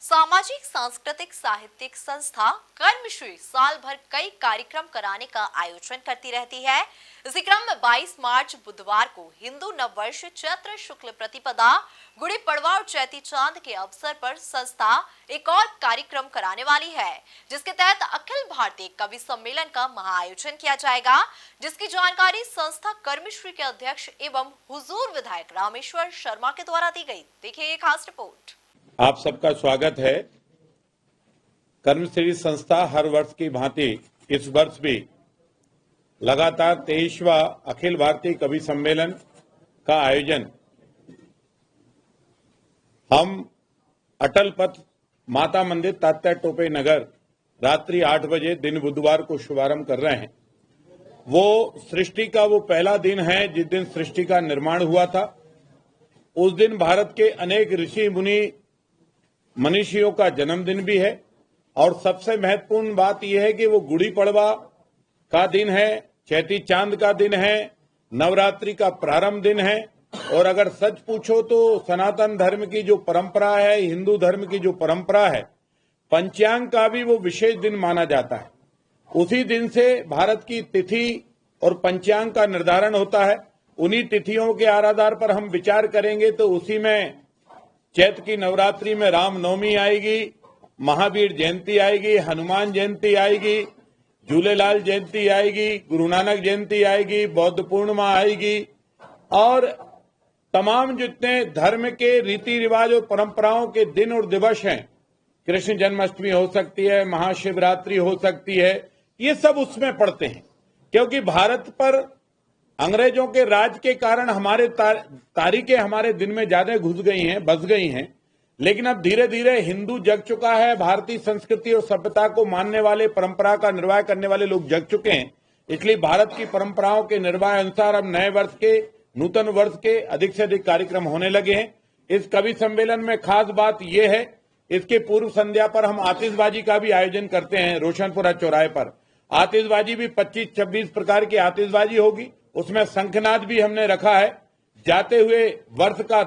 सामाजिक सांस्कृतिक साहित्यिक संस्था कर्मश्री साल भर कई कार्यक्रम कराने का आयोजन करती रहती है। इसी क्रम में 22 मार्च बुधवार को हिंदू नववर्ष चैत्र शुक्ल प्रतिपदा, गुड़ी पड़वा और चैती चांद के अवसर पर संस्था एक और कार्यक्रम कराने वाली है, जिसके तहत अखिल भारतीय कवि सम्मेलन का महाआयोजन किया जाएगा, जिसकी जानकारी संस्था कर्मश्री के अध्यक्ष एवं हुजूर विधायक रामेश्वर शर्मा के द्वारा दी गई। देखिए एक खास रिपोर्ट। आप सबका स्वागत है। कर्मश्री संस्था हर वर्ष की भांति इस वर्ष भी लगातार 23वां अखिल भारतीय कवि सम्मेलन का आयोजन हम अटल पथ माता मंदिर तात्या टोपे नगर रात्रि 8 बजे दिन बुधवार को शुभारंभ कर रहे हैं। वो सृष्टि का वो पहला दिन है जिस दिन सृष्टि का निर्माण हुआ था। उस दिन भारत के अनेक ऋषि मुनि मनीषियों का जन्मदिन भी है और सबसे महत्वपूर्ण बात यह है कि वो गुड़ी पड़वा का दिन है, चैती चांद का दिन है, नवरात्रि का प्रारंभ दिन है। और अगर सच पूछो तो सनातन धर्म की जो परंपरा है, हिंदू धर्म की जो परंपरा है, पंचांग का भी वो विशेष दिन माना जाता है। उसी दिन से भारत की तिथि और पंचांग का निर्धारण होता है। उन्हीं तिथियों के आधार पर हम विचार करेंगे तो उसी में चैत्र की नवरात्रि में रामनवमी आएगी, महावीर जयंती आएगी, हनुमान जयंती आएगी, झूलेलाल जयंती आएगी, गुरु नानक जयंती आएगी, बौद्ध पूर्णिमा आएगी और तमाम जितने धर्म के रीति रिवाज और परंपराओं के दिन और दिवस हैं, कृष्ण जन्माष्टमी हो सकती है, महाशिवरात्रि हो सकती है, ये सब उसमें पड़ते हैं। क्योंकि भारत पर अंग्रेजों के राज के कारण हमारे तारीखें हमारे दिन में ज्यादा घुस गई हैं, बस गई हैं। लेकिन अब धीरे धीरे हिंदू जग चुका है, भारतीय संस्कृति और सभ्यता को मानने वाले, परंपरा का निर्वाह करने वाले लोग जग चुके हैं। इसलिए भारत की परंपराओं के निर्वाह अनुसार अब नए वर्ष के, नूतन वर्ष के अधिक से अधिक कार्यक्रम होने लगे हैं। इस कवि सम्मेलन में खास बात यह है, इसके पूर्व संध्या पर हम आतिशबाजी का भी आयोजन करते हैं। रोशनपुरा चौराहे पर आतिशबाजी भी 25-26 प्रकार की आतिशबाजी होगी। उसमें शंखनाद भी हमने रखा है। जाते हुए वर्ष का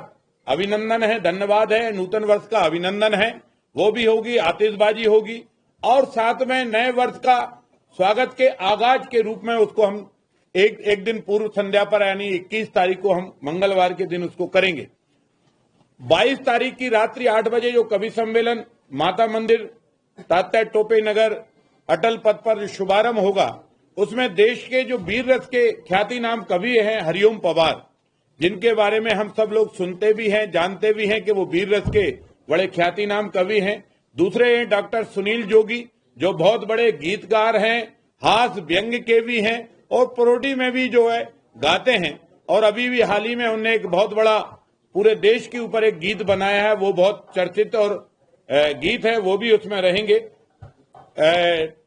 अभिनंदन है, धन्यवाद है, नूतन वर्ष का अभिनंदन है, वो भी होगी, आतिशबाजी होगी और साथ में नए वर्ष का स्वागत के आगाज के रूप में उसको हम एक दिन पूर्व संध्या पर यानी 21 तारीख को हम मंगलवार के दिन उसको करेंगे। 22 तारीख की रात्रि 8 बजे जो कवि सम्मेलन माता मंदिर तात्या टोपे नगर अटल पथ पर जो शुभारंभ होगा, उसमें देश के जो वीर रस के ख्याति नाम कवि हैं हरिओम पवार, जिनके बारे में हम सब लोग सुनते भी हैं, जानते भी हैं कि वो वीर रस के बड़े ख्याति नाम कवि हैं। दूसरे हैं डॉक्टर सुनील जोगी, जो बहुत बड़े गीतकार हैं, हास्य व्यंग्य के भी हैं और पारोडी में भी जो है गाते हैं। और अभी भी हाल ही में उन्होंने एक बहुत बड़ा पूरे देश के ऊपर एक गीत बनाया है, वो बहुत चर्चित और गीत है, वो भी उसमें रहेंगे।